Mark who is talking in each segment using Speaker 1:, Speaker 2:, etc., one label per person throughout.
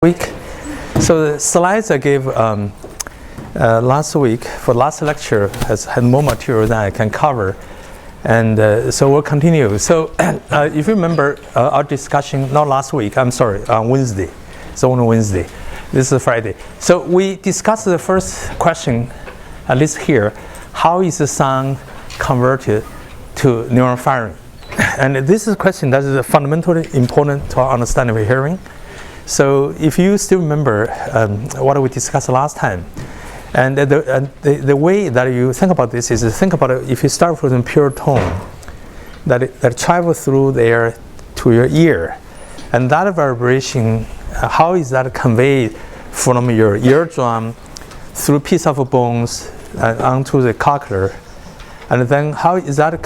Speaker 1: week. So the slides I gave last week for last lecture had more material than I can cover, and so we'll continue. So if you remember our discussion, not last week, I'm sorry, on Wednesday. It's on Wednesday. This is Friday. So we discussed the first question, at least here, how is the sound converted to neuron firing? And this is a question that is fundamentally important to our understanding of hearing. So if you still remember what we discussed last time, and the way that you think about this is think about it, if you start from a pure tone that travels through the air to your ear, and that vibration, how is that conveyed from your eardrum through a piece of bones onto the cochlear, and then how is that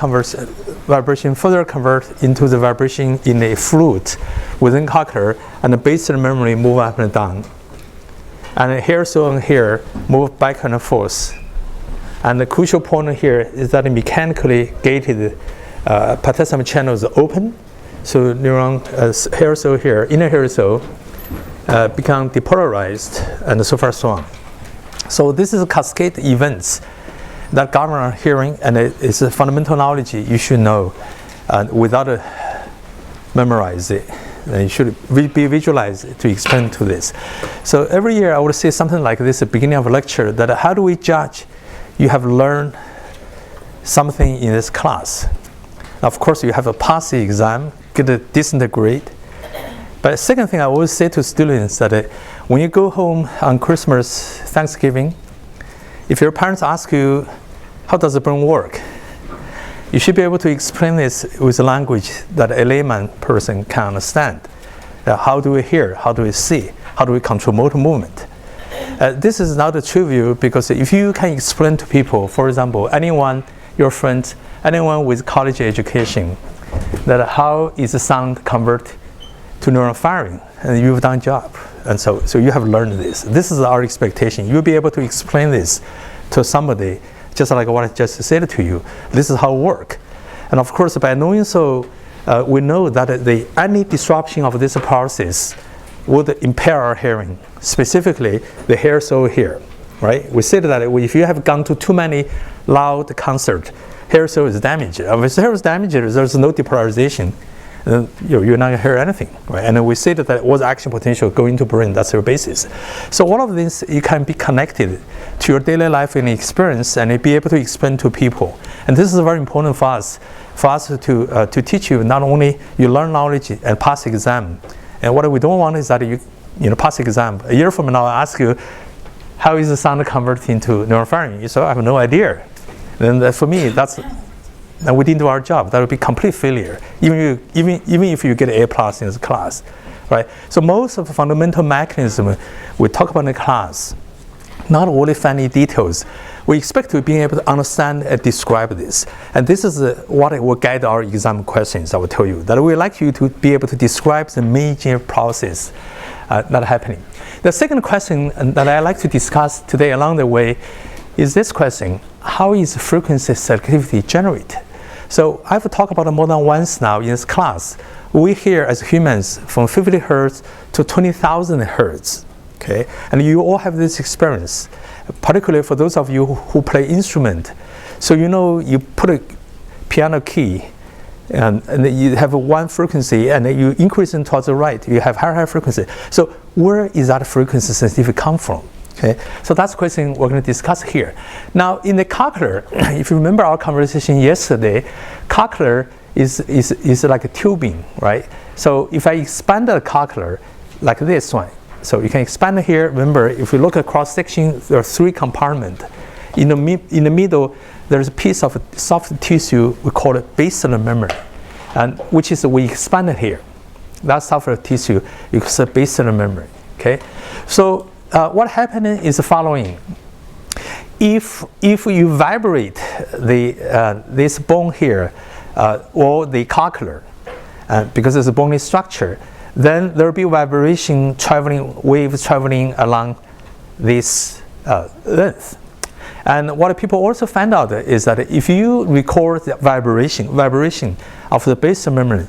Speaker 1: vibration further convert into the vibration in a flute within cochlear, and the basal memory move up and down, and here so and here move back and forth. And the crucial point here is that the mechanically gated potassium channels open, so neuron hair cell here, inner hair cell become depolarized, and so far so on. So this is a cascade events that govern our hearing, and it's a fundamental knowledge you should know without memorize it. And you should be visualized to explain to this. So every year I would say something like this at the beginning of a lecture, that how do we judge you have learned something in this class? Now, of course, you have a pass the exam, get a decent grade. But the second thing I always say to students that when you go home on Christmas, Thanksgiving, if your parents ask you, how does the brain work? You should be able to explain this with a language that a layman person can understand. How do we hear? How do we see? How do we control motor movement? This is not a trivial, because if you can explain to people, for example, anyone, your friends, anyone with college education, that how is the sound convert to neuron firing, and you've done a job. And so you have learned this. This is our expectation. You'll be able to explain this to somebody, just like what I just said to you. This is how it works. And of course, by knowing so, we know that any disruption of this process would impair our hearing, specifically the hair cell here, right? We said that if you have gone to too many loud concerts, hair cell is damaged. If the hair is damaged, there's no depolarization. You're not going to hear anything, right? And we say that was action potential going to brain. That's your basis. So all of this, you can be connected to your daily life and experience, and be able to explain to people. And this is very important for us to teach you. Not only you learn knowledge and pass exam, and what we don't want is that you pass exam. A year from now, I ask you, how is the sound converted into neuron firing? You say, I have no idea. Then for me, and we didn't do our job. That would be complete failure, even if you get an A+ in this class, right? So most of the fundamental mechanism we talk about in the class, not only funny details. We expect to be able to understand and describe this. And this is what will guide our exam questions, I will tell you. That we like you to be able to describe the major process that happening. The second question that I like to discuss today along the way is this question: how is frequency selectivity generated? So I've talked about it more than once now in this class. We hear as humans from 50 hertz to 20,000 hertz. Okay, and you all have this experience, particularly for those of you who play instrument. So you put a piano key, and you have one frequency, and then you increase it towards the right. You have higher frequency. So where is that frequency sensitivity come from? Okay, so that's the question we're going to discuss here. Now, in the cochlear, if you remember our conversation yesterday, cochlear is like a tubing, right? So if I expand the cochlear like this one, so you can expand it here. Remember, if you look at cross section, there are 3 compartments. In the middle, there's a piece of soft tissue we call it basal memory, and which is we expanded here. That soft tissue is a basal memory. Okay, so what happened is the following. If you vibrate this bone here, or the cochlear, because it's a bony structure, then there will be vibration waves traveling along this length. And what people also find out is that if you record the vibration of the basal membrane,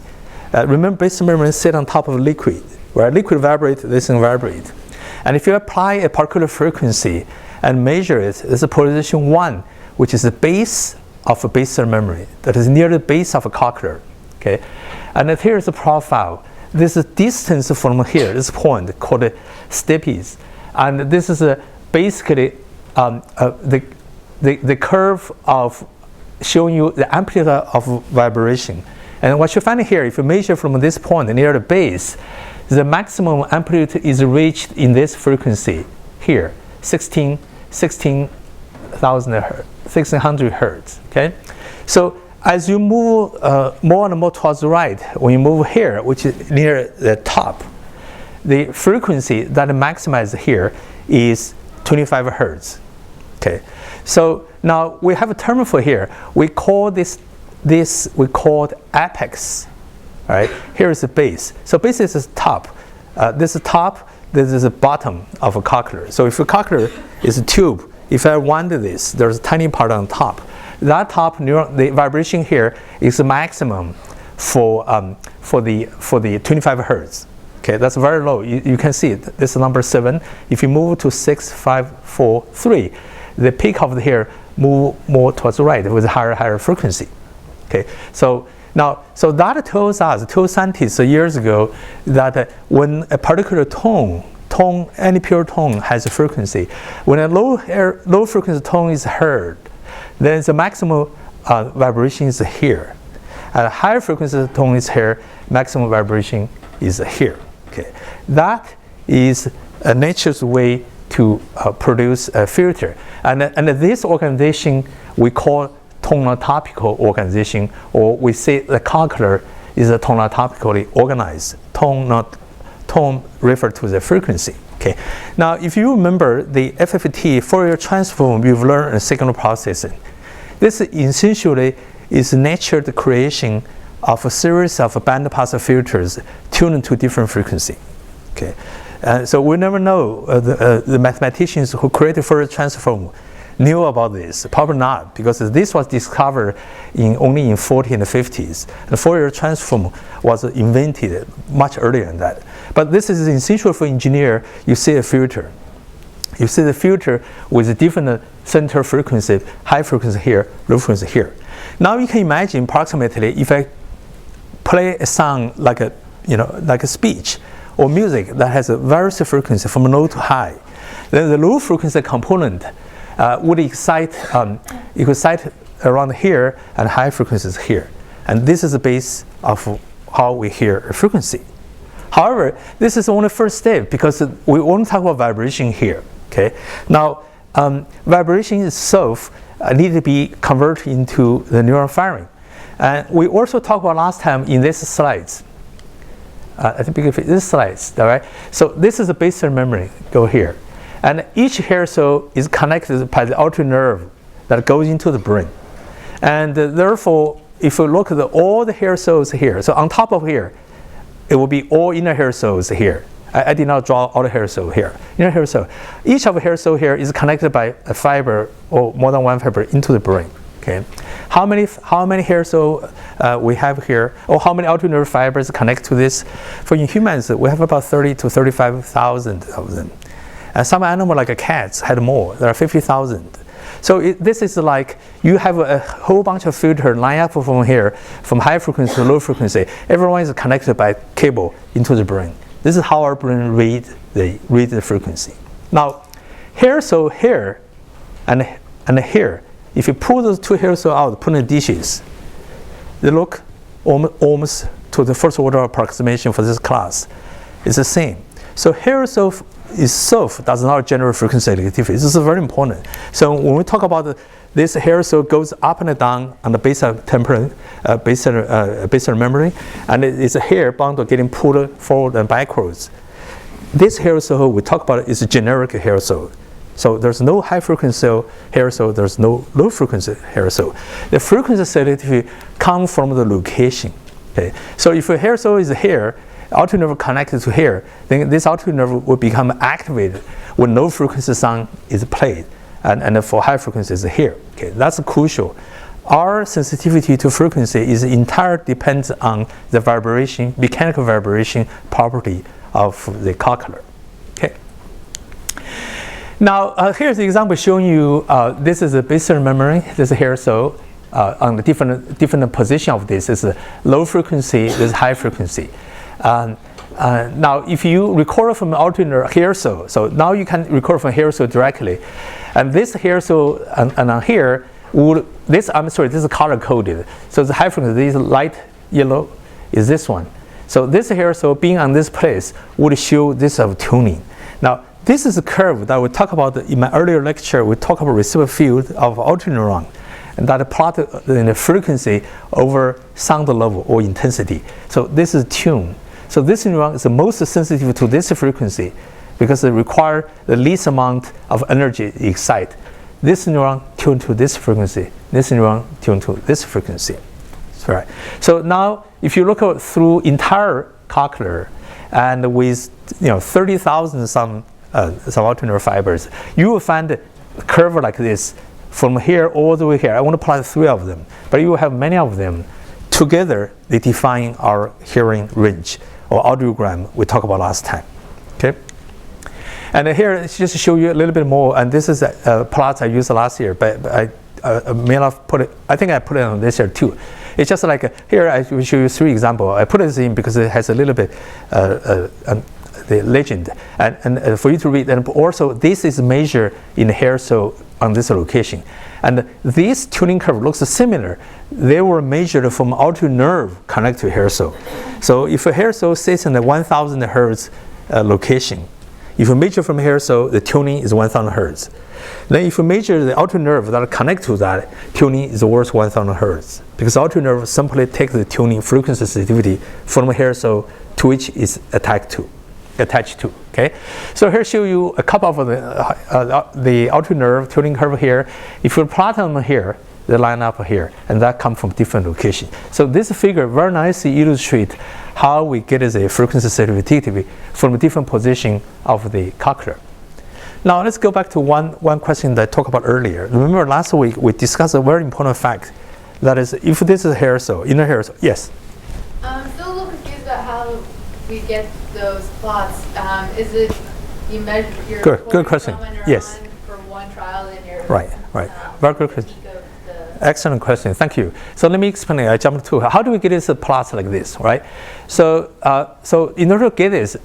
Speaker 1: remember basal membrane sit on top of liquid, where liquid vibrate, this thing vibrate. And if you apply a particular frequency and measure it, there's a polarization 1, which is the base of a basal memory, that is near the base of a cochlear. Okay? And then here's the profile. This is distance from here, this point called the stipes. And this is basically the curve of showing you the amplitude of vibration. And what you find here, if you measure from this point near the base, the maximum amplitude is reached in this frequency here, 1600 hertz. Okay, so as you move more and more towards the right, when you move here, which is near the top, the frequency that maximized here is 25 hertz. Okay, so now we have a term for here. We call this we call apex. All right, here is the base. So base is the top. This is top. This is the bottom of a cochlear. So if a cochlear is a tube, if I wind this, there's a tiny part on top. That top neuron, the vibration here is the maximum for the 25 hertz. Okay, that's very low. You can see it. This is number 7. If you move to 6, 5, 4, 3, the peak of here move more towards the right with a higher frequency. Okay, so that tells us, scientists years ago, that when a particular tone, any pure tone has a frequency, when a low frequency tone is heard, then the maximum vibration is here. And a higher frequency tone is here, maximum vibration is here. Okay, that is nature's way to produce a filter. And this organization we call tonotopical organization, or we say the cochlear is a tonotopically organized. Tone refer to the frequency. Okay. Now, if you remember the FFT, Fourier transform, we've learned in signal processing. This essentially is nature's creation of a series of bandpass filters tuned to different frequency. Okay. So we never know the mathematicians who created Fourier transform knew about this. Probably not, because this was discovered only in 40s and 50s. The Fourier transform was invented much earlier than that. But this is essential for engineer. You see a filter. You see the filter with a different center frequency, high frequency here, low frequency here. Now you can imagine approximately if I play a song like a speech or music that has a various frequency from low to high, then the low frequency component would excite around here and high frequencies here. And this is the base of how we hear a frequency. However, this is only first step because we only talk about vibration here. Okay. Now, vibration itself need to be converted into the neuron firing. And we also talked about last time in these slides. I think this slides, all right? So this is the basal memory, go here. And each hair cell is connected by the auditory nerve that goes into the brain. And therefore, if you look at all the hair cells here, so on top of here, it will be all inner hair cells here. I did not draw all the hair cell here. Inner hair cell. Each of the hair cell here is connected by a fiber or more than one fiber into the brain. Okay. How many hair cells we have here, or how many auditory nerve fibers connect to this? For in humans, we have about 30 to 35,000 of them. And some animals like cats had more. There are 50,000. So this is like you have a whole bunch of filters line up from here, from high frequency to low frequency. Everyone is connected by cable into the brain. This is how our brain read the frequency. Now, hair cell here and here, if you pull those two hair cells out, put in dishes, they look almost to the first order approximation for this class. It's the same. So hair cell itself does not generate frequency selectivity. This is very important. So when we talk about this hair cell goes up and down on the basal memory, and it's a hair bundle getting pulled forward and backwards. This hair cell we talk about is a generic hair cell. So there's no high frequency hair cell, there's no low frequency hair cell. The frequency selectivity comes from the location. Okay? So if a hair cell is here, auditory nerve connected to here, then this auditory nerve will become activated when low frequency sound is played, and for high frequency is here. Okay, that's crucial. Our sensitivity to frequency is entirely depends on the vibration, mechanical vibration property of the cochlear. Okay. Now here's the example showing you this is a basal memory. This is here, so on the different position of this is a low frequency, this is high frequency. Now if you record from auditory nerve here, so now you can record from here so directly, and this here so and on here would this is color coded. So the high frequency, this light yellow is this one. So this here so being on this place would show this of tuning. Now this is a curve that we talk about in my earlier lecture. We talk about receiver field of auditory neuron, and that plot in the frequency over sound level or intensity. So this is tune. So this neuron is the most sensitive to this frequency because it requires the least amount of energy to excite. This neuron tuned to this frequency. This neuron tuned to this frequency. That's right. So now, if you look through entire cochlear, and with 30,000 some auditory nerve fibers, you will find a curve like this from here all the way here. I want to plot 3 of them, but you will have many of them. Together, they define our hearing range or audiogram we talked about last time. Okay. And here, it's just to show you a little bit more. And this is a plot I used last year, but I may not put it. I think I put it on this year too. It's just like here I will show you 3 examples. I put this in because it has a little bit the legend and for you to read. And also this is measured in hair cell on this location. And this tuning curve looks similar. They were measured from auditory nerve connected to hair cell. So if a hair cell sits in the 1000 hertz location, if you measure from hair cell, the tuning is 1000 hertz. Then if you measure the auditory nerve that connect to that, tuning is worth 1000 hertz. Because auditory nerve simply takes the tuning frequency sensitivity from hair cell to which it's attached to. Okay, so here show you a couple of the auditory nerve tuning curve here. If you plot them here, they line up here, and that come from different locations. So this figure very nicely illustrates how we get the frequency sensitivity from a different position of the cochlear. Now let's go back to one question that I talked about earlier. Remember last week we discussed a very important fact. That is, if this is hair cell, inner hair cell, yes?
Speaker 2: I'm still a little confused about how we get those plots. Is it you measure your
Speaker 1: good question. Yes.
Speaker 2: For one trial in your
Speaker 1: right. Very good question. Excellent question. Thank you. So let me explain it. I jumped to how do we get this plots like this, right? So in order to get this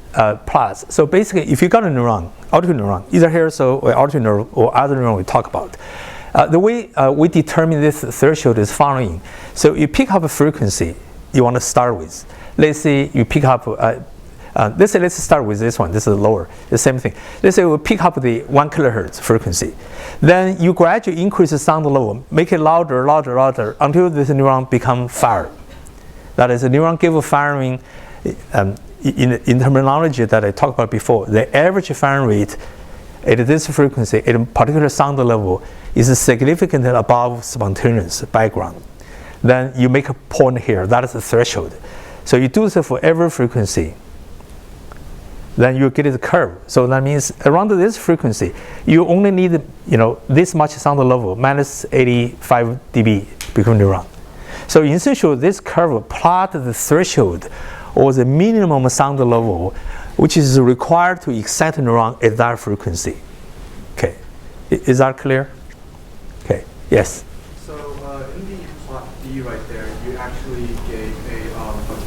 Speaker 1: plots, so basically, if you got a neuron, auditory neuron, either hair cell or auditory nerve or other neuron we talk about, the way we determine this threshold is following. So you pick up a frequency you want to start with. Let's say you pick up. Let's start with this one. This is lower. The same thing. Let's say we pick up the 1 kilohertz frequency. Then you gradually increase the sound level, make it louder until this neuron becomes fired. That is, the neuron give firing. In terminology that I talked about before, the average firing rate at this frequency, at a particular sound level, is significantly above spontaneous background. Then you make a point here. That is the threshold. So you do this for every frequency. Then you get the curve. So that means around this frequency, you only need this much sound level, minus 85 dB become neuron. So essentially, this curve plot the threshold or the minimum sound level, which is required to excite a neuron at that frequency. Okay, is that clear? Okay, yes.
Speaker 3: So in the plot D right there, you actually gave a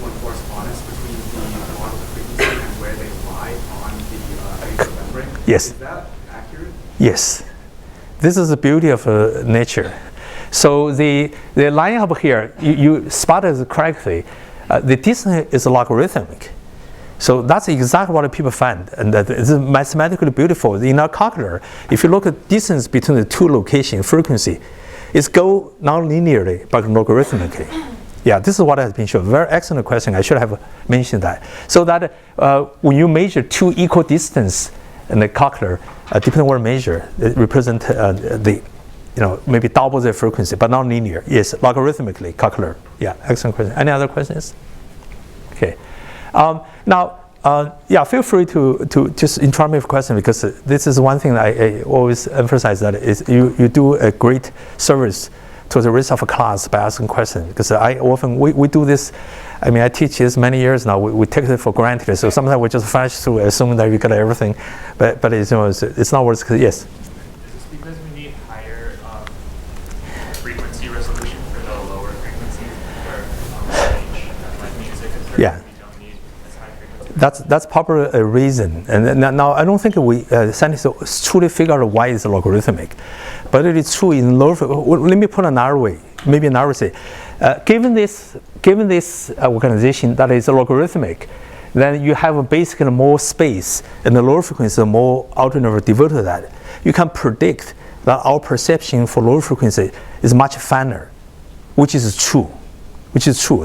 Speaker 3: one correspondence between the model frequency and where they lie on the atrial membrane.
Speaker 1: Yes.
Speaker 3: Is that accurate?
Speaker 1: Yes. This is the beauty of nature. So the line up here, you spotted it correctly. The distance is logarithmic. So that's exactly what people find, and that is mathematically beautiful. In our cochlear, if you look at distance between the 2 location frequency, it's go not linearly but logarithmically. Yeah, this is what has been shown. Very excellent question. I should have mentioned that. So that when you measure 2 equal distance in the cochlear, depending on what you measure, it represent maybe double the frequency, but not linear. Yes, logarithmically cochlear. Yeah, excellent question. Any other questions? Okay. Now, feel free to just interrupt me for question, because this is one thing that I always emphasize, that is you do a great service to the rest of the class by asking questions, because we do this I mean, I teach this many years now. We take it for granted. So sometimes we just flash through, assuming that we got everything, but it's not worth it. Yes.
Speaker 4: Is this because we need higher frequency resolution for the lower frequencies for range, like music?
Speaker 1: Yeah.
Speaker 4: We don't need as high frequency.
Speaker 1: That's probably a reason. And now I don't think we scientists truly figure out why it's logarithmic, but it is true in lower. Let me put another way. Maybe another way. Given this organization that is logarithmic, then you have basically more space and the lower frequency, more outer nerve devoted to that. You can predict that our perception for lower frequency is much finer, which is true.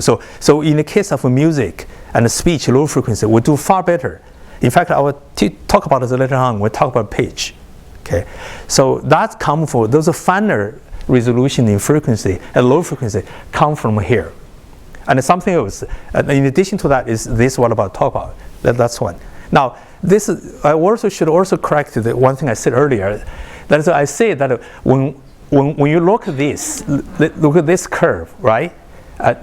Speaker 1: So in the case of music and speech, low frequency, we do far better. In fact, I will talk about this later on. We'll talk about pitch. Okay, so that comes for those finer resolution in frequency and low frequency come from here. And something else, in addition to that, is this what about talk about. That's one. Now, this is, I also should also correct the one thing I said earlier. That is, I say that when you look at this curve, right?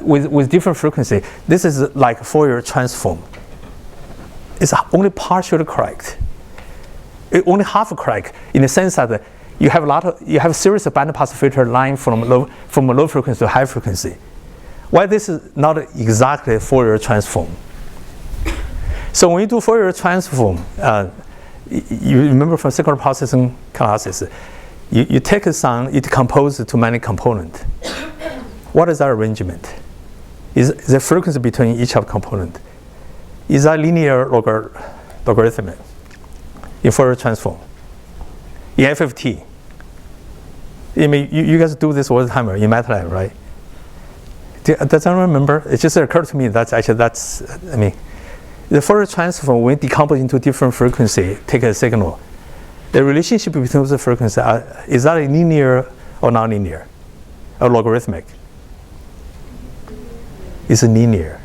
Speaker 1: With different frequency, this is like Fourier transform. It's only partially correct. Only half correct in the sense that you have a series of bandpass filter line from low frequency to high frequency. Why this is not exactly Fourier transform? So when you do Fourier transform, you remember from signal processing classes, you take a sound, it composes to many components. What is that arrangement? Is the frequency between each of component? Is that linear logarithmic in Fourier transform? In FFT, I mean, you guys do this all the time in MATLAB, right? Does anyone remember? It just occurred to me I mean, the Fourier transform, when decomposed into different frequency, take a signal. The relationship between those frequencies, is that a linear or non-linear? Or logarithmic? It's linear.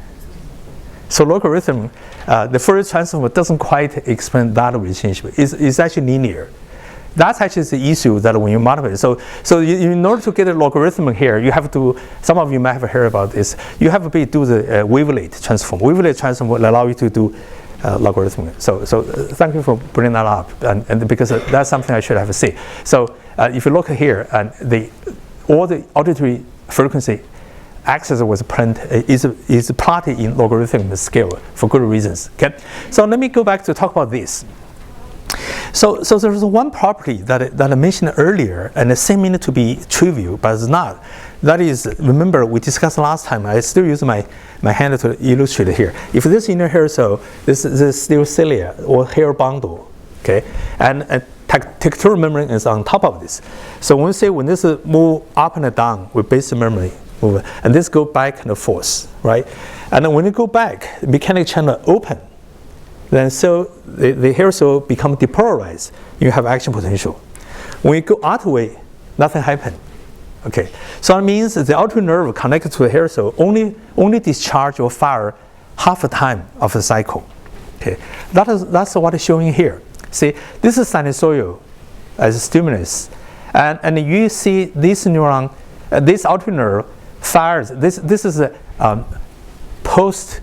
Speaker 1: So logarithm, the Fourier transform doesn't quite explain that relationship. It's actually linear. That's actually the issue that when you modify it. So in order to get a logarithm here, you have to, some of you might have heard about this, you have to do the wavelet transform. Wavelet transform will allow you to do logarithm. So thank you for bringing that up, and because that's something I should have said. So if you look here, and all the auditory frequency axis was is plotted in logarithmic scale for good reasons. Okay, so let me go back to talk about this. So there's one property that I mentioned earlier, and it seemed to be trivial, but it's not. That is, remember we discussed last time. I still use my hand to illustrate it here. If this inner hair cell, this is still cilia or hair bundle, okay, and textural membrane is on top of this. So when this move up and down with basic memory move, and this go back and forth, right? And then when you go back, mechanical channel open. Then so the hair cell become depolarized. You have action potential. When you go out way, nothing happen. Okay, so it means the auditory nerve connected to the hair cell only discharge or fire half the time of the cycle. Okay, that's what is showing here. See, this is sinusoidal as a stimulus, and you see this neuron, this auditory nerve fires. This is a post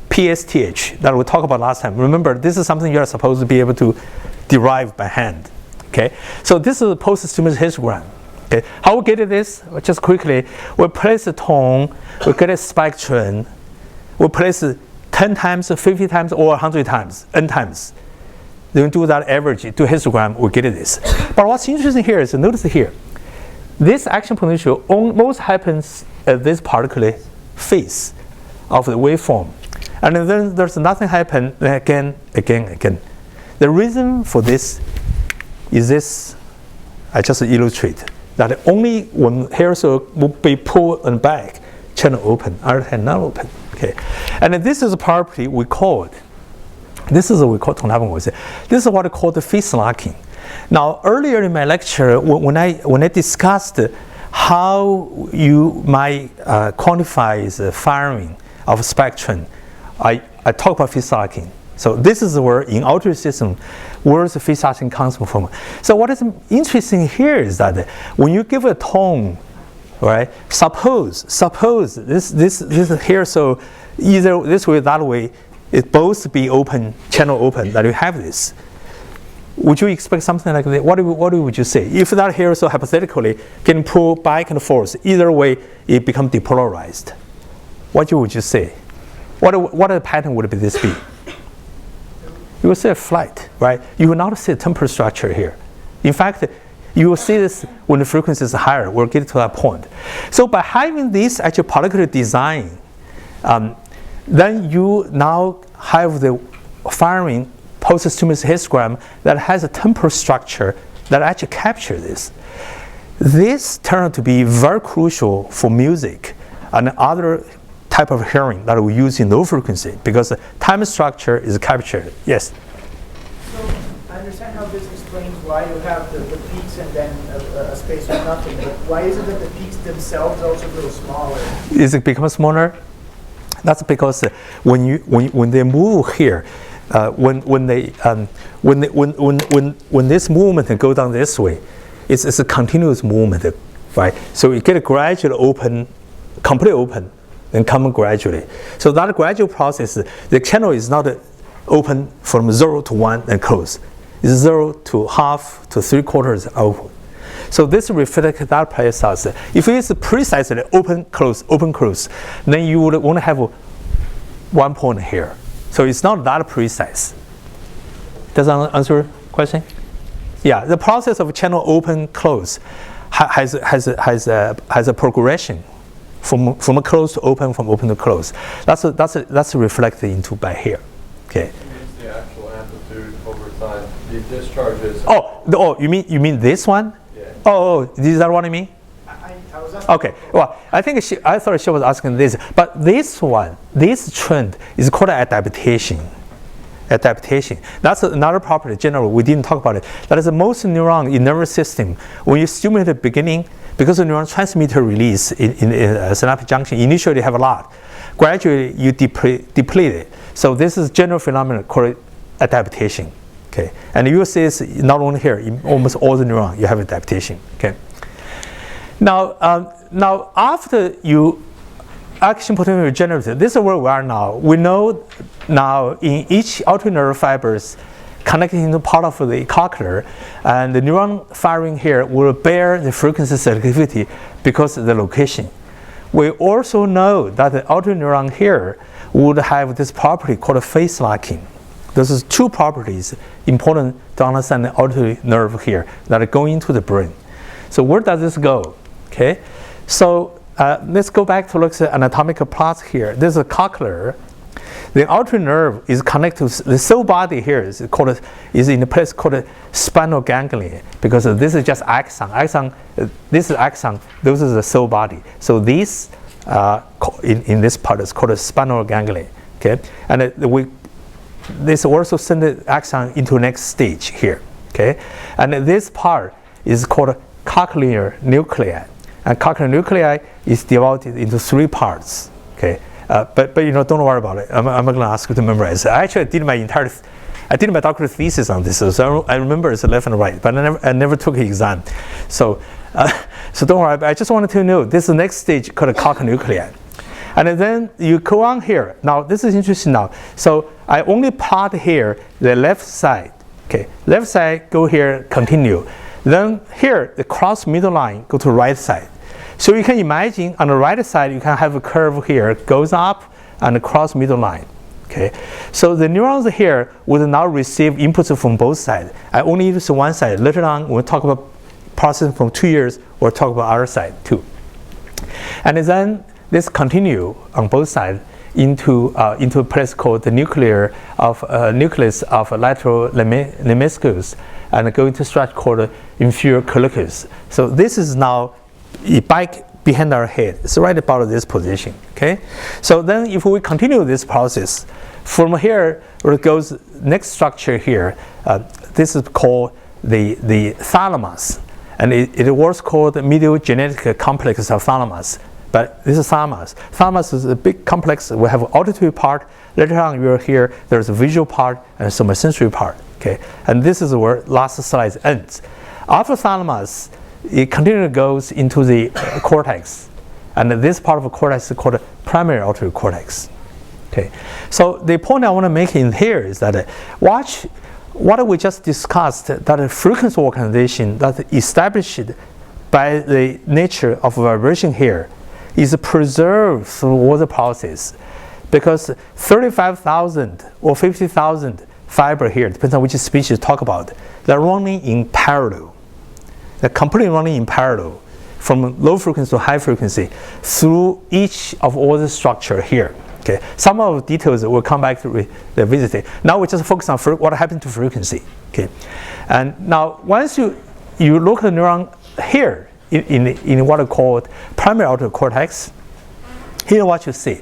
Speaker 1: PSTH that we talked about last time. Remember, this is something you are supposed to be able to derive by hand. Okay, so this is a post-stimulus histogram. Okay, how we get this? Just quickly, we place a tone, we get a spectrum, we place it 10 times, 50 times, or 100 times, n times. Then we do that average, do histogram, we get this. But what's interesting here is, notice here, this action potential almost happens at this particular phase of the waveform. And then there's nothing happen again. The reason for this is this, I just illustrate, that only when hair cell will be pulled and back, channel open, other hand not open. Okay, and this is a property we called, this is what we call this is what I call the phase locking. Now earlier in my lecture, when I discussed how you might quantify the firing of spectrum, I talk about phase locking. So this is where in auditory system, where the phase locking comes from. So what is interesting here is that when you give a tone right? Suppose this here, so either this way or that way, it both be open, channel open, that you have this. Would you expect something like that? What would you say? If that here, so hypothetically, can pull back and forth, either way, it becomes depolarized. What would you say? What a pattern would this be? You will see a flight, right? You will not see a temporal structure here. In fact, you will see this when the frequency is higher. We'll get to that point. So by having this actual particular design, then you now have the firing post-stimulus histogram that has a temporal structure that actually captures this. This turned out to be very crucial for music and other type of hearing that we use in low frequency because the time structure is captured. Yes?
Speaker 5: So I understand how this explains why you have the peaks and then a space of nothing, but why is it that the peaks themselves also grow smaller?
Speaker 1: Is it become smaller? That's because when they move here, when this movement go down this way, it's a continuous movement, right? So you get a gradual open, complete open, then come gradually. So that gradual process, the channel is not open from 0 to 1 and close. It's 0 to half to 3/4 open. So this reflects that process. If it's precisely open, close, then you would want to have 1 point here. So it's not that precise. Does that answer your question? Yeah, the process of channel open, close has a progression from a close to open, from open to close. That's reflected into by here. Okay.
Speaker 6: The actual amplitude over time. The discharges.
Speaker 1: Oh, you mean this one?
Speaker 6: Yeah.
Speaker 1: Oh, is that what I mean?
Speaker 5: I was asking.
Speaker 1: Okay. Well, I thought she was asking this, but this trend is called adaptation. Adaptation. That's another property. Generally, we didn't talk about it. That is the most neuron in nervous system. When you stimulate the beginning, because the neuron transmitter release in synaptic junction, initially have a lot. Gradually, you deplete it. So this is general phenomenon called adaptation. Okay, and you will see this not only here, in almost all the neurons, you have adaptation. Okay. Now after you action potential regenerative, this is where we are now. We know now in each auditory nerve fibers connected into part of the cochlear, and the neuron firing here will bear the frequency selectivity because of the location. We also know that the auditory neuron here would have this property called phase locking. Those are two properties important to understand the auditory nerve here that are going into the brain. So where does this go? Okay, so let's go back to look at the anatomical plots here. There's a cochlear. The auditory nerve is connected to the cell body here is in a place called spinal ganglion because this is just axon. This is axon. Those are the cell body. So this in this part is called a spinal ganglion. Okay, and this also send the axon into the next stage here. Okay, and this part is called cochlear nuclei. And cochlear nuclei is divided into 3 parts. Okay, but don't worry about it. I'm not going to ask you to memorize. I did my doctoral thesis on this, so I remember it's left and right. But I never took an exam, so don't worry. I just wanted to know this is the next stage called cochlear nuclei, and then you go on here. Now this is interesting. Now, so I only plot here the left side. Okay, left side go here, continue. Then here the cross middle line go to right side. So you can imagine on the right side, you can have a curve here, goes up and cross middle line. Okay, so the neurons here will now receive inputs from both sides. I only use one side. Later on, we'll talk about processing from 2 years, we'll talk about other side too. And then this continue on both sides into a place called the nucleus of lateral lemniscus and go into structure called inferior collicus. So this is now back behind our head. It's right about this position. Okay, so then if we continue this process from here, it goes next structure here. This is called the thalamus, and it was called the medial genetic complex of thalamus. But this is thalamus. Thalamus is a big complex. We have an auditory part. Later on, you will hear there's a visual part and a somatosensory part. Okay, and this is where last slide ends. After thalamus, it continually goes into the cortex. And this part of the cortex is called primary auditory cortex. Okay, so the point I want to make in here is that watch what we just discussed, that a frequency organization that established by the nature of vibration here is preserved through all the process, because 35,000 or 50,000 fiber here, depends on which species you talk about, they're running in parallel. They're completely running in parallel from low frequency to high frequency through each of all the structure here. Okay, some of the details will come back to the visit. Now we just focus on what happens to frequency. Okay, and now once you look at the neuron here in what I call primary auditory cortex, here what you see,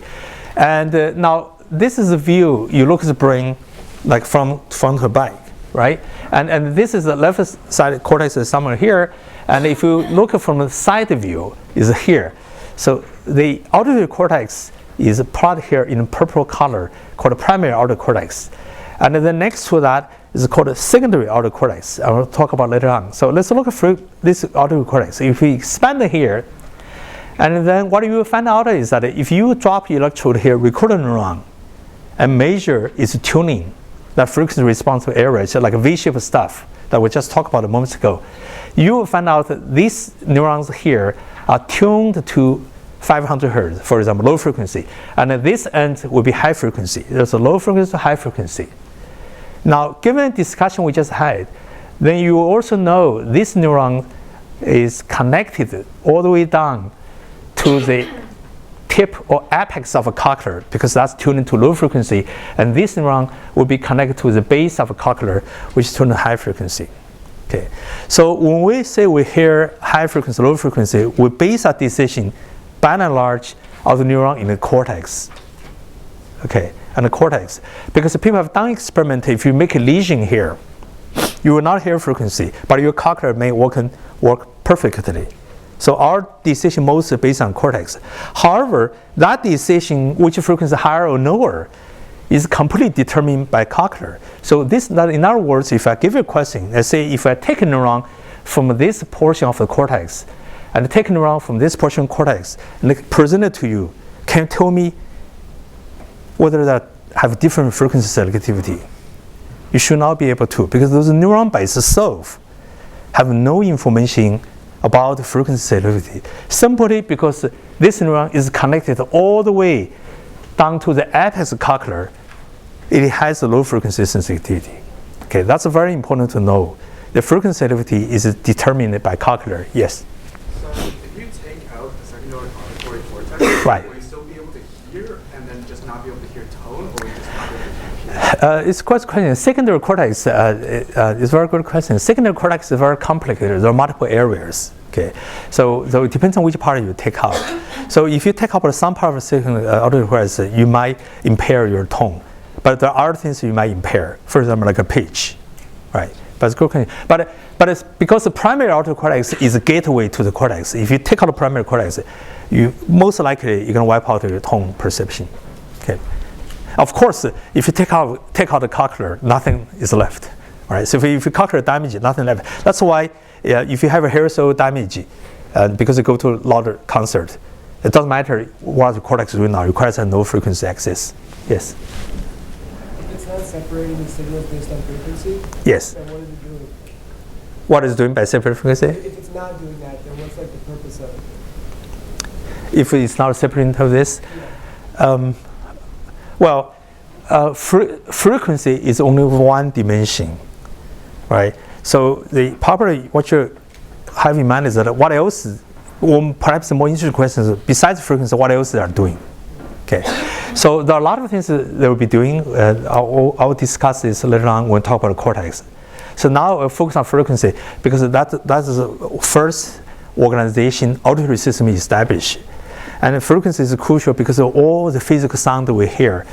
Speaker 1: and now this is a view. You look at the brain like from front to back, right? And this is the left side cortex is somewhere here, and if you look from the side view, is here. So the auditory cortex is a part here in purple color called primary auditory cortex. And then next to that is called secondary auditory cortex. I will talk about later on. So let's look at this auditory cortex. If we expand it here, and then what you will find out is that if you drop the electrode here, record a neuron, and measure its tuning, that frequency response to areas, like V-shaped stuff that we just talked about a moment ago, you will find out that these neurons here are tuned to 500 hertz, for example, low frequency. And at this end will be high frequency. There's a low frequency to high frequency. Now, given the discussion we just had, then you also know this neuron is connected all the way down to the tip or apex of a cochlear, because that's tuned to low frequency. And this neuron will be connected to the base of a cochlear, which is tuned to high frequency. Okay. So when we say we hear high frequency, low frequency, we base our decision by and large of the neuron in the cortex. Okay, and the cortex. Because people have done experiment, if you make a lesion here, you will not hear frequency, but your cochlear may work perfectly. So our decision mostly based on cortex. However, that decision, which frequency higher or lower, is completely determined by cochlear. So this, in other words, if I give you a question, let's say if I take a neuron from this portion of the cortex, and take a neuron from this portion of cortex and present it to you, can you tell me whether that have different frequency selectivity? You should not be able to, because those neurons by itself have no information about the frequency selectivity, simply because this neuron is connected all the way down to the apex cochlear. It has a low frequency sensitivity. Okay, that's very important to know. The frequency sensitivity is determined by cochlear. Yes.
Speaker 3: So if you take out the secondary auditory cortex,
Speaker 1: right,
Speaker 3: will you still be able to hear and then just not be able to hear tone, or will you just not be able to hear?
Speaker 1: It's quite a question. Secondary cortex is a very good question. Secondary cortex is very complicated. There are multiple areas. Okay, so it depends on which part you take out. So if you take out some part of the secondary auditory cortex, you might impair your tone. But there are other things you might impair. For example, like a pitch, right? But it's good question. But it's because the primary auditory cortex is a gateway to the cortex. If you take out the primary cortex, you most likely you're gonna wipe out your tone perception. Okay. Of course, if you take out the cochlear, nothing is left. All right. So if you cochlear damage, nothing left. That's why if you have a hair cell damage, because you go to a louder concert, it doesn't matter what the cortex is doing now. It requires a no frequency access. Yes.
Speaker 7: It's not separating the signals based on frequency.
Speaker 1: Yes.
Speaker 7: Then what is it doing?
Speaker 1: What is it doing by separate frequency?
Speaker 7: If it's not doing that, then what's like the purpose of it?
Speaker 1: If it's not separating of this, frequency is only one dimension, right? So the probably what you have in mind is that what else, or perhaps the more interesting question is, besides frequency, what else they are doing? Okay, so there are a lot of things that they will be doing. I'll discuss this later on when we talk about the cortex. So now I'll focus on frequency, because that is the first organization auditory system established. And frequency is crucial because of all the physical sound that we hear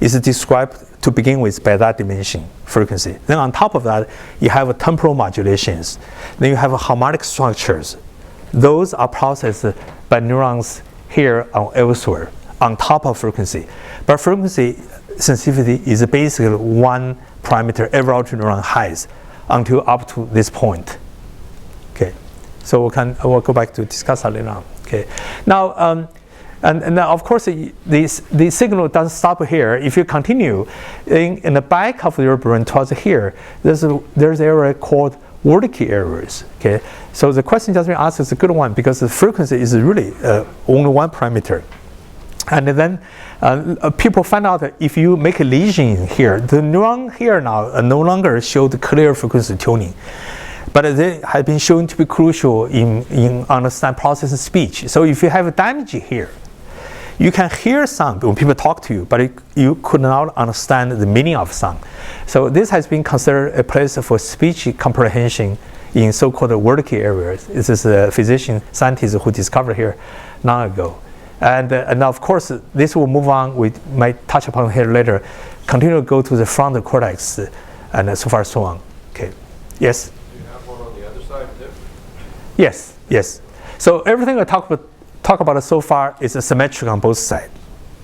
Speaker 1: is described to begin with by that dimension, frequency. Then on top of that, you have temporal modulations. Then you have harmonic structures. Those are processed by neurons here or elsewhere on top of frequency. But frequency sensitivity is basically one parameter every auditory neuron has until up to this point. Okay, So we'll go back to discuss that later on. Okay. Now, and now of course the signal doesn't stop here. If you continue in the back of your brain towards here, there's an area called Wernicke areas. Okay. So the question just been asked is a good one because the frequency is really only one parameter. And then people find out that if you make a lesion here, the neuron here now no longer show the clear frequency tuning. But they have been shown to be crucial in understand processing speech. So if you have a damage here, you can hear sound when people talk to you, but you could not understand the meaning of sound. So this has been considered a place for speech comprehension in so-called Wernicke areas. This is a physician scientist who discovered here long ago. And of course, this will move on. We might touch upon here later. Continue to go to the frontal cortex, and so far so on. Okay. Yes.
Speaker 6: Do you have one on the other side too?
Speaker 1: Yes. Yes. So everything I talk about so far is symmetric on both sides.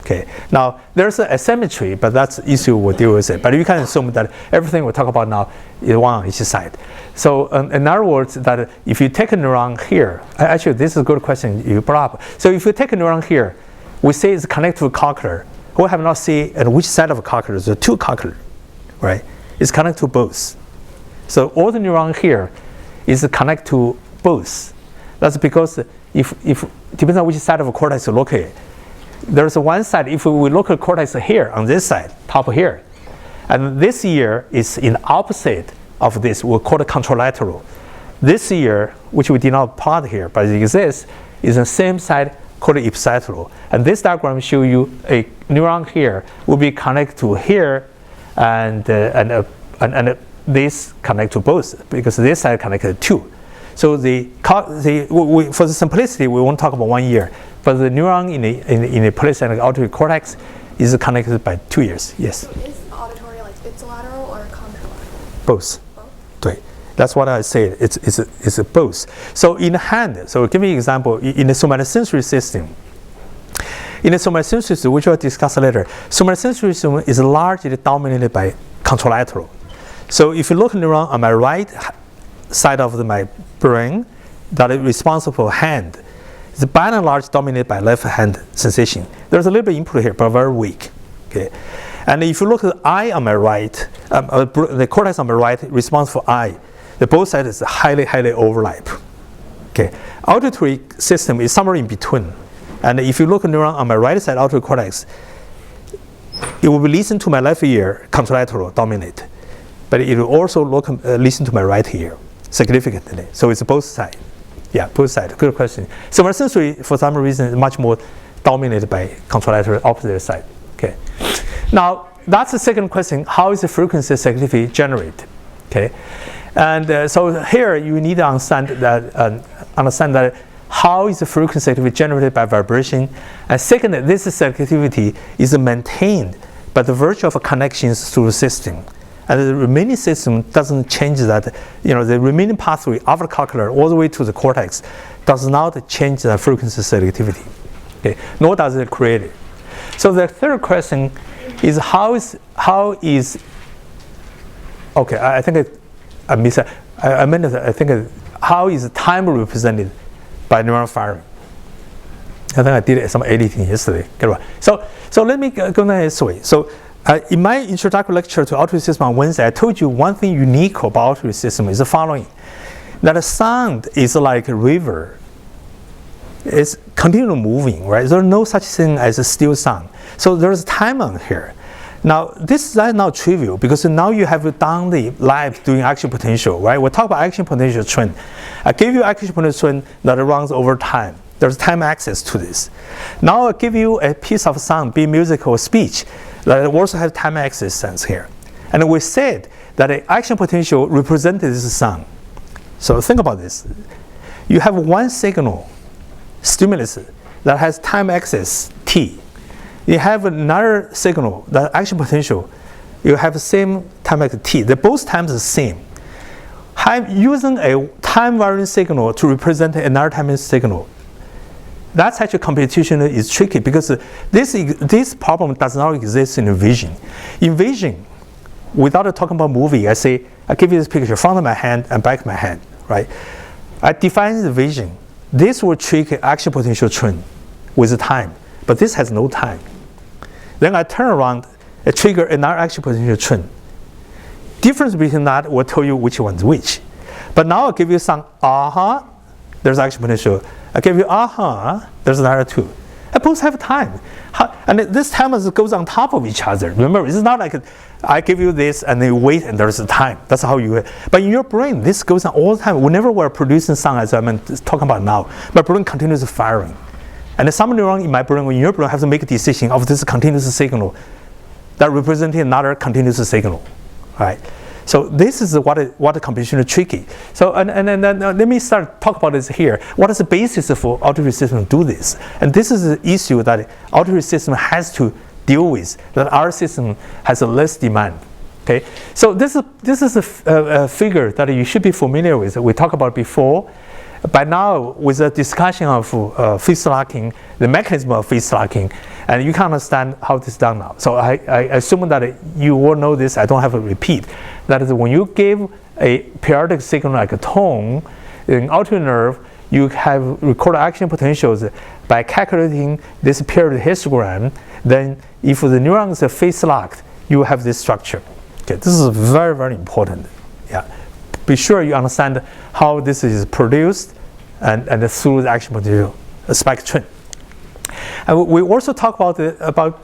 Speaker 1: Okay. Now there's an asymmetry, but that's the issue we'll deal with it. But you can assume that everything we talk about now is one on each side. So in other words, that if you take a neuron here, actually this is a good question you brought up. So if you take a neuron here, we say it's connected to a cochlear. We have not seen at which side of a cochlear. There are two cochlear, right? It's connected to both. So all the neuron here is connected to both. That's because if depends on which side of the cortex you look at. There's one side, if we look at cortex here, on this side, top here, and this ear is in opposite of this, we'll call it contralateral. This ear, which we did not plot here, but it exists, is the same side called ipsilateral. And this diagram shows you a neuron here will be connected to here, and this connect to both, because this side connected to two. So for the simplicity, we won't talk about 1 year, but the neuron in the polysynaptic auditory cortex is connected by 2 years. Yes.
Speaker 8: So is auditory like ipsilateral or contralateral?
Speaker 1: Both. Both. That's what I said. It's both. So in the hand, so give me an example. In the somatosensory system, which I'll discuss later, somatosensory system is largely dominated by contralateral. So if you look at neuron on my right side of my brain that is responsible for hand, it's by and large dominated by left hand sensation. There's a little bit input here, but very weak. Okay, and if you look at the eye on my right, the cortex on my right responsible for eye, the both sides is highly overlap. Okay, auditory system is somewhere in between, and if you look at neuron on my right side auditory cortex, it will listen to my left ear, contralateral dominate, but it will also listen to my right ear significantly. So it's both sides. Yeah, both sides. Good question. So our sensory, for some reason, is much more dominated by contralateral opposite side. Okay. Now that's the second question. How is the frequency selectivity generated? Okay. And so here you need to understand that how is the frequency selectivity generated by vibration, and second, this selectivity is maintained by the virtue of connections through the system. And the remaining system doesn't change that. The remaining pathway after cochlear all the way to the cortex does not change the frequency selectivity. Okay, nor does it create it. So the third question is how is okay? I think I missed. I meant that I think how is time represented by neuron firing? I think I did some editing yesterday. So let me go this way. So. In my introductory lecture to auditory system on Wednesday, I told you one thing unique about auditory system is the following: that a sound is like a river. It's continually moving, right? There's no such thing as a still sound. So there's time on here. Now this is not trivial because now you have done the lab doing action potential, right? We'll talk about action potential trend. I gave you action potential trend that runs over time. There's time access to this. Now I'll give you a piece of sound, be music or speech, that also has time access sense here. And we said that the action potential represented this sound. So think about this. You have one signal, stimulus, that has time access t. You have another signal, that action potential, you have the same time access t. They're both times the same. Using a time varying signal to represent another time signal, that's actually computational is tricky because this problem does not exist in vision. In vision, without talking about movie, I give you this picture, front of my hand and back of my hand, right? I define the vision. This will trigger action potential trend with time, but this has no time. Then I turn around and trigger another action potential trend. Difference between that will tell you which one's which. But now I'll give you some aha, there's action potential. I give you aha, there's another two. And both have time. And this time goes on top of each other. Remember, it's not like I give you this and then wait and there's a time. That's how you. But in your brain, this goes on all the time. Whenever we're producing sound, as I'm talking about now, my brain continues firing. And some neuron in my brain, in your brain, have to make a decision of this continuous signal that represents another continuous signal, right? So this is what the computation is tricky. So and then let me talk about this here. What is the basis for auditory system to do this? And this is the issue that auditory system has to deal with. That our system has a less demand. Okay. So this is a figure that you should be familiar with. We talked about before. By now, with the discussion of phase locking, the mechanism of phase locking, and you can understand how this is done now. So I assume that you all know this. I don't have to repeat. That is, when you give a periodic signal like a tone in auditory nerve, you have record action potentials by calculating this period histogram. Then, if the neurons are phase locked, you have this structure. Okay, this is very, very important. Yeah. Be sure you understand how this is produced and through the action potential spectrum. And we also talk about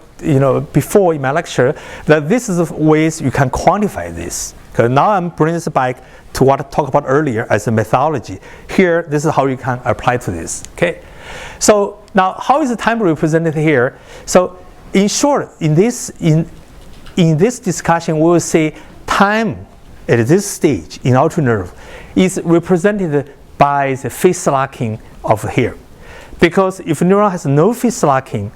Speaker 1: before in my lecture that this is the ways you can quantify this. Because now I'm bringing this back to what I talked about earlier as a methodology. Here, this is how you can apply to this. Okay. So now, how is the time represented here? So in short, in this discussion, we will say time at this stage in auditory nerve is represented by the phase locking of here. Because if a neuron has no phase locking,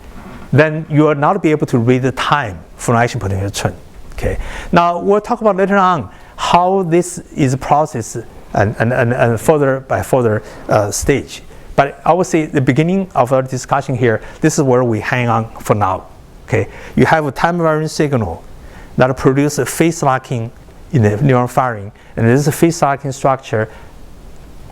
Speaker 1: then you will not be able to read the time from action potential trend. Okay. Now we'll talk about later on how this is processed and further by further stage. But I would say the beginning of our discussion here, this is where we hang on for now. Okay. You have a time varying signal that produces a phase locking in the neuron firing, and this phase locking structure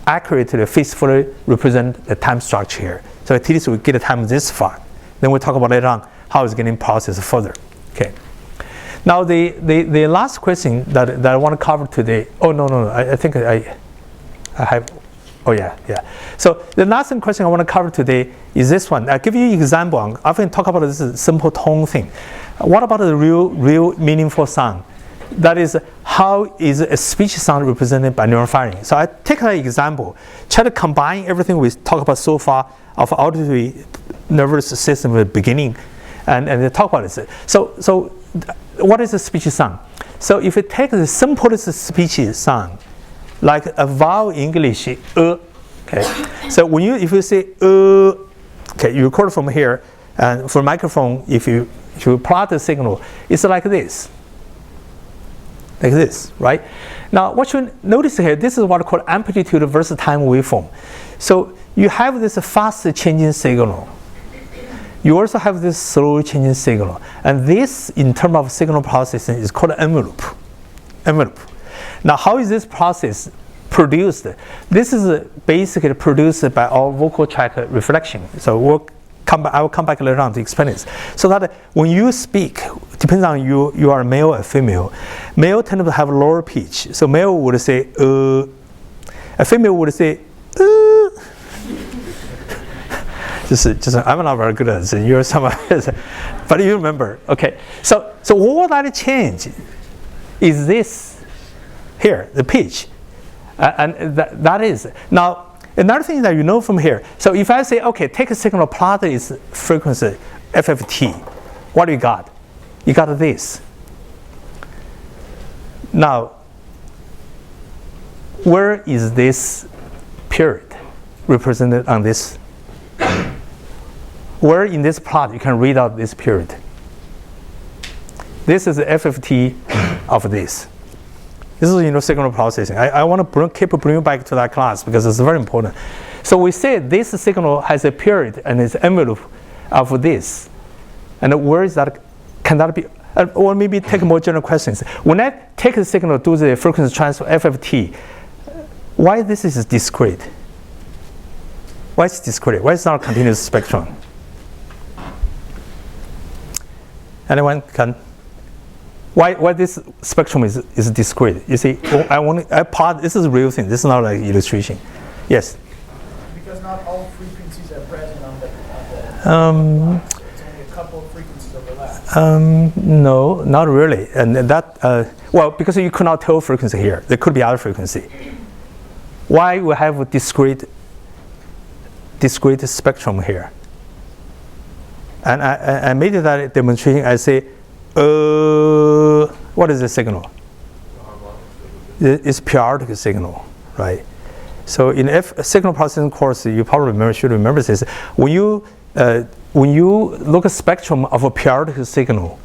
Speaker 1: accurately faithfully represent the time structure here. So at least we get the time this far. Then we'll talk about later on how it's getting processed further. Okay. Now the last question that I want to cover today. Oh no, I think I have. Oh yeah. So the last question I want to cover today is this one. I'll give you an example. I often talk about this simple tone thing. What about the real meaningful sound? That is, how is a speech sound represented by neuron firing? So I take an example, try to combine everything we talked about so far of auditory nervous system at the beginning, and talk about this. So what is a speech sound? So if you take the simplest speech sound, like a vowel English, okay. So if you say okay, you record from here, and for microphone, if you plot the signal, it's like this. Like this, right? Now, what you notice here, this is what I call amplitude versus time waveform. So you have this fast changing signal. You also have this slow changing signal. And this, in terms of signal processing, is called envelope. Now, how is this process produced? This is basically produced by our vocal tract reflection. So I will come back later on to explain this. So that when you speak, depends on you are male or female. Male tend to have lower pitch. So male would say, a female would say, just I'm not very good at this. You're someone else. But you remember, okay. So all that change is this here, the pitch. And that is. Now, another thing that you know from here, so if I say, okay, take a signal, plot its frequency, FFT, what do you got? You got this. Now, where is this period represented on this? Where in this plot you can read out this period? This is the FFT of this. This is signal processing. I want to keep bringing you back to that class because it's very important. So we say this signal has a period and its envelope of this. And where is that? Can that be? Or maybe take more general questions. When I take the signal, do the frequency transfer FFT, why this is discrete? Why is it discrete? Why is it not a continuous spectrum? Anyone can? Why this spectrum is discrete? You see, this is a real thing. This is not like illustration. Yes.
Speaker 5: Because not all frequencies are present on the it's only a couple of frequencies overlap.
Speaker 1: No, not really. And that, well, because you could not tell frequency here. There could be other frequency. Why we have a discrete spectrum here? And I made that demonstration. I say, what is the signal? It's periodic signal, right? So in signal processing course, you probably should remember this. When you look at spectrum of a periodic signal,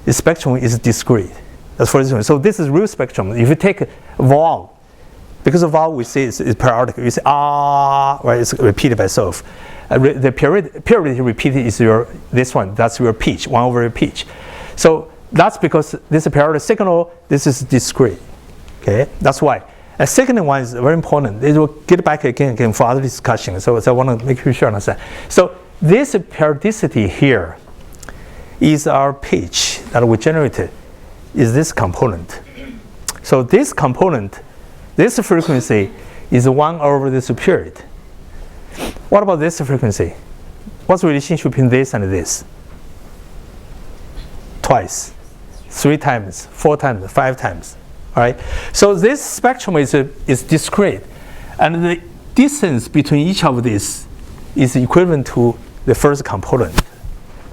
Speaker 1: the spectrum is discrete. That's for this one. So this is real spectrum. If you take a vowel, because of vowel we say it's periodic, you say right? It's repeated by itself. The periodicity repeated is this one. That's your pitch, 1 over your pitch. So that's because this is a periodic signal. This is discrete. Okay, that's why. A second one is very important. It will get back again for other discussion. So I want to make sure you understand. So this periodicity here is our pitch that we generated. Is this component? So this component, this frequency is 1 over this period. What about this frequency? What's the relationship between this and this? Twice, 3 times, 4 times, 5 times. All right. So this spectrum is discrete, and the distance between each of these is equivalent to the first component.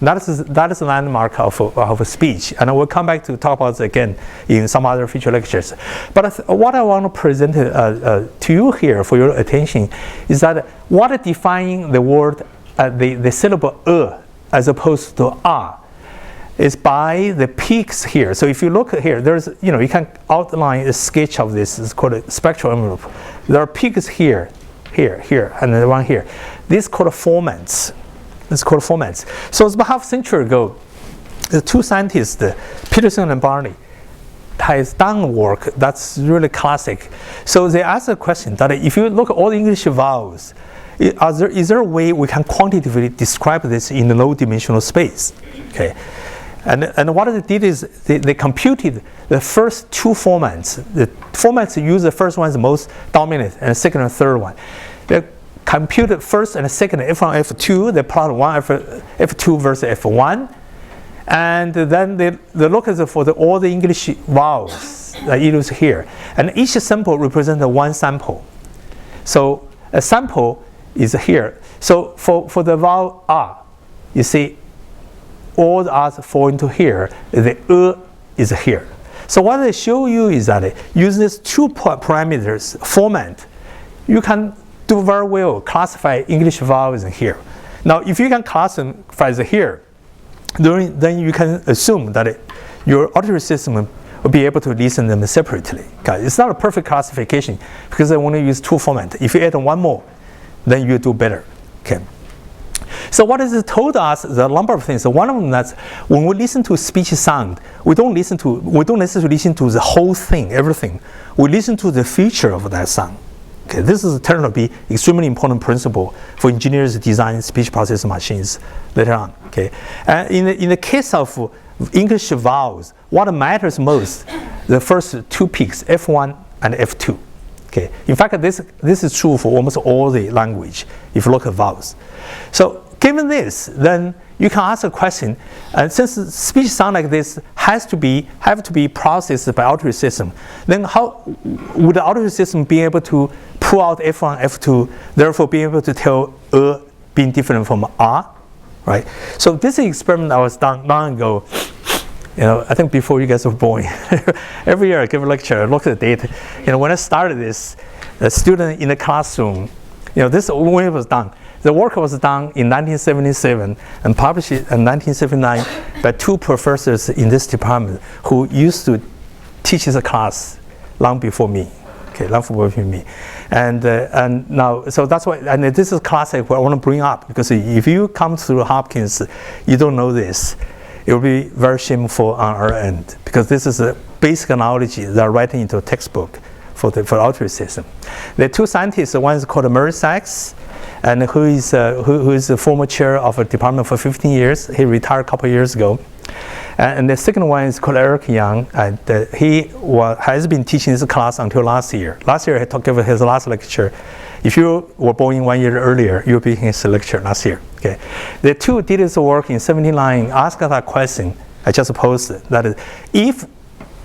Speaker 1: That is a landmark of a speech, and I will come back to talk about this again in some other future lectures. But what I want to present to you here for your attention is that what defining the word, the syllable as opposed to is by the peaks here. So if you look here, there's, you can outline a sketch of this. It's called a spectral envelope. There are peaks here, and then one here. This is called formants. It's called formants. So it's about half a century ago, the 2 scientists, Peterson and Barney, has done work that's really classic. So they asked a question that if you look at all the English vowels, is there a way we can quantitatively describe this in a low-dimensional space? Okay. And what they did is they computed the first 2 formats. The formats use the first one is the most dominant, and the second and third one. They computed first and second F1, F2. They plot F2 versus F1, and then they look at for all the English vowels that you use here, and each sample represents 1 sample. So a sample is here. So for the vowel R, you see, all the R's fall into here. The is here. So what they show you is that using these 2 parameters format, you can do very well classify English vowels in here. Now, if you can classify it here, then you can assume that your auditory system will be able to listen them separately. Okay? It's not a perfect classification because they only use 2 formats. If you add 1 more, then you do better. Okay. So what has it told us? The number of things. So one of them that's when we listen to speech sound, we don't necessarily listen to the whole thing, everything. We listen to the feature of that sound. Okay, this is turned out to be extremely important principle for engineers designing speech processing machines later on. Okay, and in the case of English vowels, what matters most, the first 2 peaks, F1 and F2. Okay, in fact, this is true for almost all the language if you look at vowels. So given this, then you can ask a question, and since speech sound like this have to be processed by auditory system, then how would the auditory system be able to pull out F1, F2, therefore be able to tell being different from R, right? So this experiment I was done long ago. I think before you guys were born. Every year I give a lecture, I look at the data. When I started this, a student in the classroom, this when it was done. The work was done in 1977 and published in 1979 by 2 professors in this department who used to teach this class long before me. Okay, long before me. And now, so that's why, and this is classic what I want to bring up, because if you come through Hopkins, you don't know this. It will be very shameful on our end, because this is a basic knowledge that are writing into a textbook for the auditory system. The 2 scientists, one is called Murray Sachs, and who is the former chair of a department for 15 years. He retired a couple of years ago. And the second one is called Eric Yang, and he has been teaching this class until last year. Last year he gave his last lecture. If you were born 1 year earlier, you'll be in his lecture last year. Okay, the two did this work in 17 lines. Ask that question I just posted. That is, if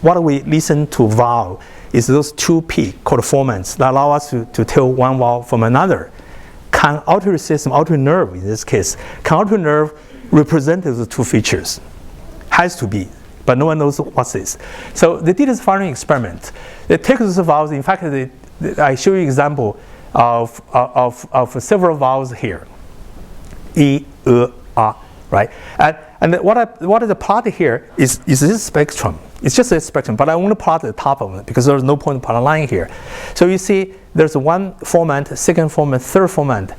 Speaker 1: what we listen to vowel is those two peaks called formants that allow us to tell one vowel from another, can auditory system, auditory nerve in this case, can auditory nerve represent those two features? Has to be, but no one knows what this. So they did this following experiment. They take those vowels. In fact, I show you an example of several vowels here. E, A, right? And what is the plot here is this spectrum. It's just a spectrum, but I only plot the top of it because there's no point to plot a line here. So you see there's one formant, second formant, third formant.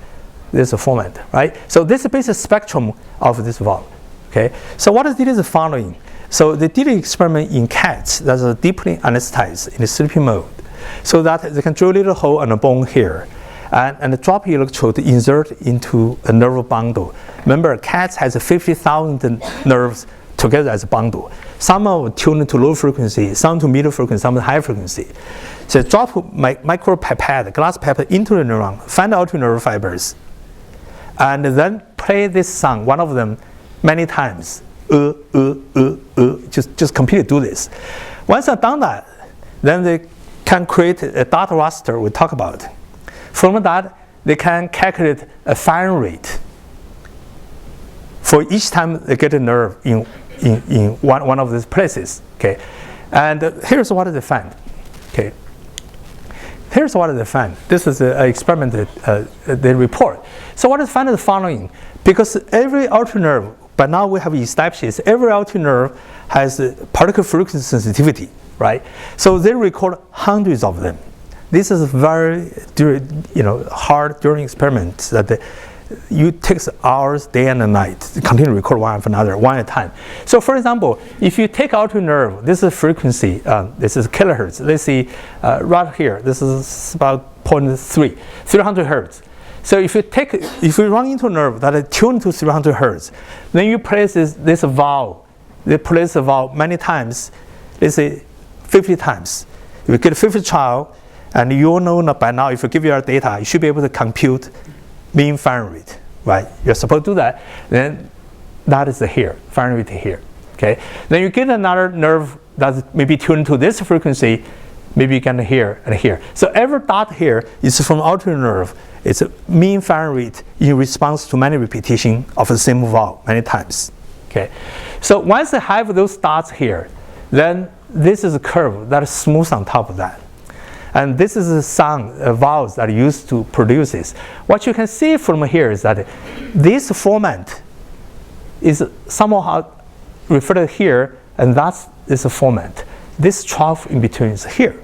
Speaker 1: There's a formant, right? So this is the basic spectrum of this vowel. Okay, so what they did is the following. So they did an experiment in cats that are deeply anesthetized in the sleeping mode, so that they can drill a little hole on a bone here, and drop electrode to insert into a nerve bundle. Remember, cats has 50,000 nerves together as a bundle. Some are tuned to low frequency, some to middle frequency, some to high frequency. So drop micro pipette, glass pipette into the neuron, find out the nerve fibers, and then play this song, one of them, many times. Just completely do this. Once I've done that, then they can create a data raster we talk about. From that, they can calculate a firing rate for each time they get a nerve in one of these places. Okay, and here's what they find. Okay, here's what they find. This is an experiment that they report. So what they find is the following: because every auditory nerve, but now we have established every auditory nerve has a particle frequency sensitivity, right? So they record hundreds of them. This is very hard during experiments that you takes hours, day and night, to continue to record one after another, one at a time. So for example, if you take auditory nerve, this is frequency, this is kilohertz. Let's see right here, this is about 0.3, 300 hertz. So if you run into a nerve that is tuned to 300 hertz, then you place this valve. They place the valve many times, let's say 50 times. If you get 50 trial, and you know by now, if you give your data, you should be able to compute mean firing rate, right? You're supposed to do that. Then that is here, firing rate here. Okay. Then you get another nerve that's maybe tuned to this frequency, maybe you can hear and here. So every dot here is from auditory nerve. It's a mean firing rate in response to many repetition of the same vowel many times. Okay. So once they have those dots here, then this is a curve that is smooth on top of that. And this is the sound vowels that are used to produce this. What you can see from here is that this formant is somehow referred here, and that's this formant. This trough in between is here.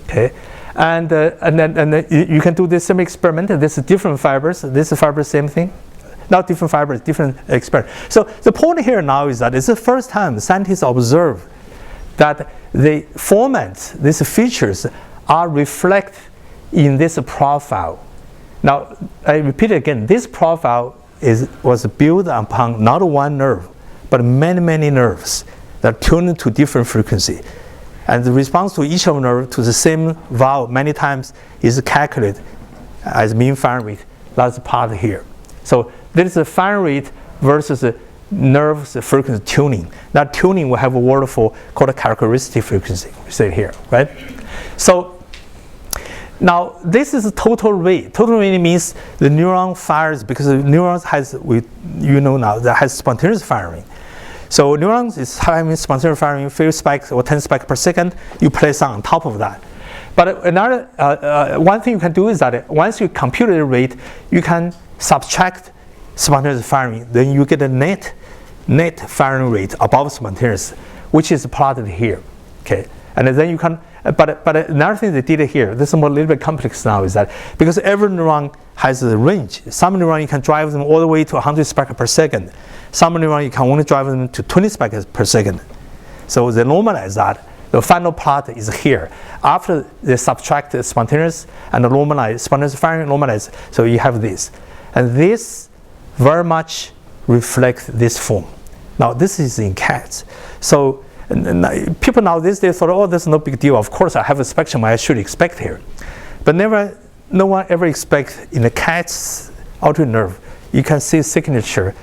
Speaker 1: Okay, and then you can do this same experiment. This is different fibers. This fiber, same thing. Not different fibers, different experiment. So the point here now is that it's the first time scientists observe that the formants, these features, are reflected in this profile. Now, I repeat again, this profile was built upon not one nerve, but many nerves that tune to different frequency. And the response to each of the nerve to the same vowel many times is calculated as mean firing rate. That's the part here. So there is a firing rate versus a nerve's frequency tuning. That tuning will have a word for called a characteristic frequency. We say here, right? So now this is a total rate. Total rate means the neuron fires because the neurons has that has spontaneous firing. So neurons is having spontaneous firing, 5 spikes or 10 spikes per second. You place on top of that. But another one thing you can do is that once you compute the rate, you can subtract spontaneous firing. Then you get a net firing rate above spontaneous, which is plotted here. Okay, and then you can. But another thing they did here, this is a little bit complex now, is that because every neuron has a range. Some neuron you can drive them all the way to 100 spikes per second. Some neuron you can only drive them to 20 spikes per second. So they normalize that. The final plot is here. After they subtract the spontaneous and the normalize, spontaneous firing normalize, so you have this. And this very much reflects this form. Now, this is in cats. So people nowadays, they thought, oh, that's no big deal. Of course, I have a spectrum I should expect here. But no one ever expects in the cat's auditory nerve, you can see a signature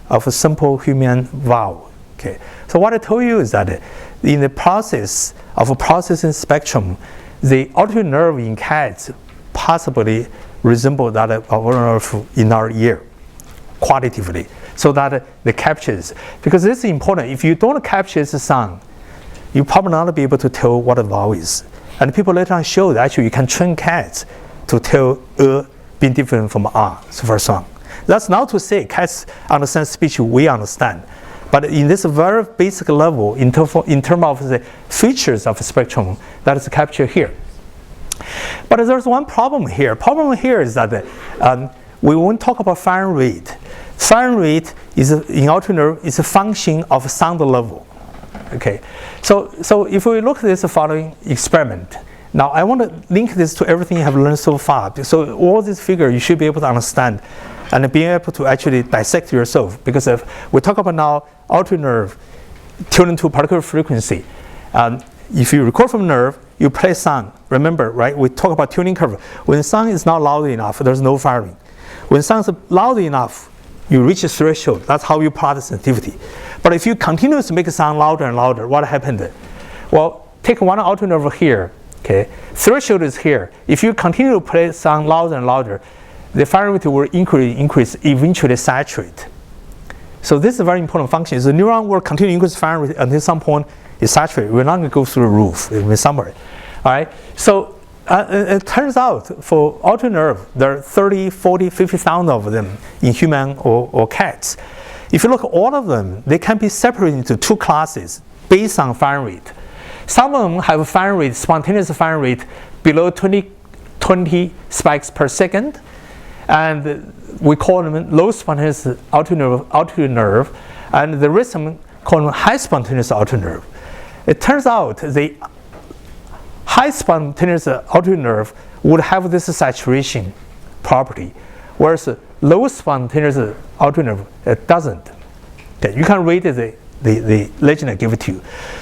Speaker 1: of a simple human vowel. Okay. So what I told you is that in the process of processing spectrum, the auditory nerve in cats possibly resemble that of our nerve in our ear, qualitatively, so that they captures. Because this is important. If you don't capture the sound, you probably not be able to tell what a vowel is. And people later on show that actually you can train cats to tell being different from for song. That's not to say cats understand speech we understand. But in this very basic level, in terms of the features of the spectrum, that is captured here. But there's one problem here. Problem here is that we won't talk about firing rate. Firing rate is in auditory nerve is a function of sound level. Okay, so if we look at this following experiment, now I want to link this to everything you have learned so far. So all these figures you should be able to understand and being able to actually dissect yourself. Because if we talk about now auditory nerve tuning to a particular frequency, if you record from nerve, you play sound. Remember, right? We talk about tuning curve. When sound is not loud enough, there's no firing. When sound is loud enough, you reach a threshold. That's how you plot the sensitivity. But if you continuously make the sound louder and louder, what happened? Well, take one auditory nerve here. Okay, threshold is here. If you continue to play sound louder and louder, the firing rate will increase, eventually saturate. So this is a very important function. The neuron will continue to increase firing rate until some point it saturates. We're not going to go through the roof in summary. All right. So it turns out for auditory nerve, there are 30, 40, 50,000 of them in human or cats. If you look at all of them, they can be separated into two classes based on firing rate. Some of them have a firing rate, spontaneous firing rate below 20 spikes per second. And we call them low spontaneous auditory nerve, and the rest of them call them high spontaneous auditory nerve. It turns out the high spontaneous auditory nerve would have this saturation property, whereas low spontaneous auditory nerve it doesn't. Okay, you can read the legend I give it to you.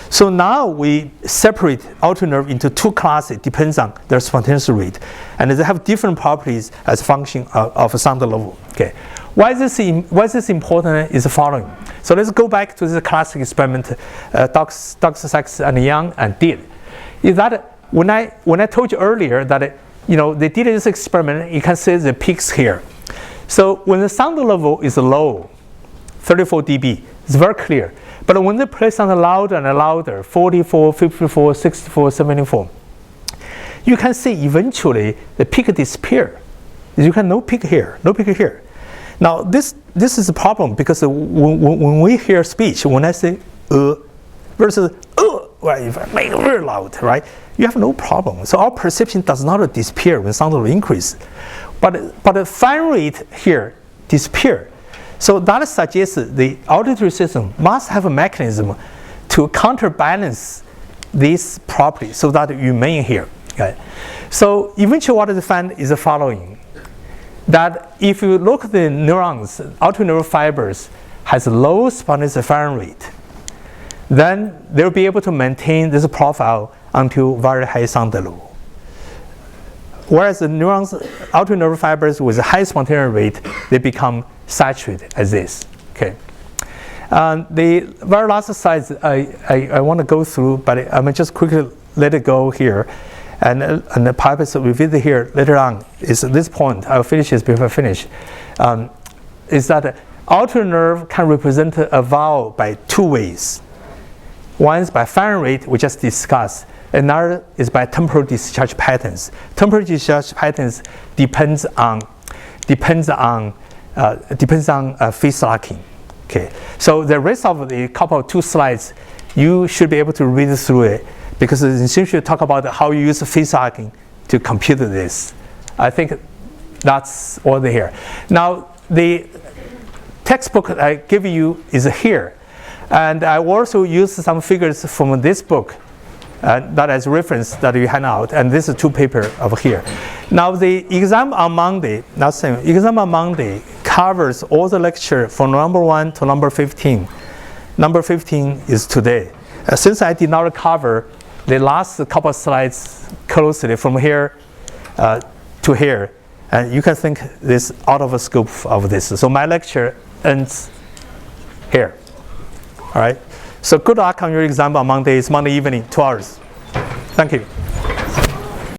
Speaker 1: So now we separate auditory nerve into two classes, depends on their spontaneous rate, and they have different properties as a function of sound level. Okay, why is this important is the following. So let's go back to this classic experiment Dr. Sachs and Yang did. Is that when I told you earlier that they did this experiment, you can see the peaks here. So when the sound level is low, 34 dB, it's very clear. But when they play sound louder and louder, 44, 54, 64, 74, you can see eventually the peak disappear. You can no peak here, no peak here. Now this is a problem because when we hear speech, when I say versus well, if I make it very loud, right, you have no problem. So our perception does not disappear when sound level increase, but the firing rate here disappear. So that suggests the auditory system must have a mechanism to counterbalance these properties so that you remain here. Okay? So eventually what is found is the following. That if you look at the neurons, auditory nerve fibers has low spontaneous firing rate, then they'll be able to maintain this profile until very high sound level. Whereas the neurons, auditory nerve fibers with a high spontaneous rate, they become saturated as this. Okay. The very last slide I want to go through, but I'm going to just quickly let it go here. And the purpose we visit here later on is at this point, I'll finish this before I finish, is that auditory nerve can represent a vowel by two ways. One is by firing rate, we just discussed. Another is by temporal discharge patterns. Temporal discharge patterns depends on phase locking. Okay. So the rest of the couple of two slides, you should be able to read through it because it essentially talk about how you use phase locking to compute this. I think that's all here. Now the textbook I give you is here, and I also use some figures from this book that as reference that you hand out, and this is 2 paper over here. Now the exam on Monday, exam on Monday covers all the lecture from number 1 to number 15. Number 15 is today. Since I did not cover the last couple of slides closely from here to here, and you can think this out of the scope of this. So my lecture ends here. All right. So good luck on your exam on Monday. It's Monday evening, 2 hours. Thank you.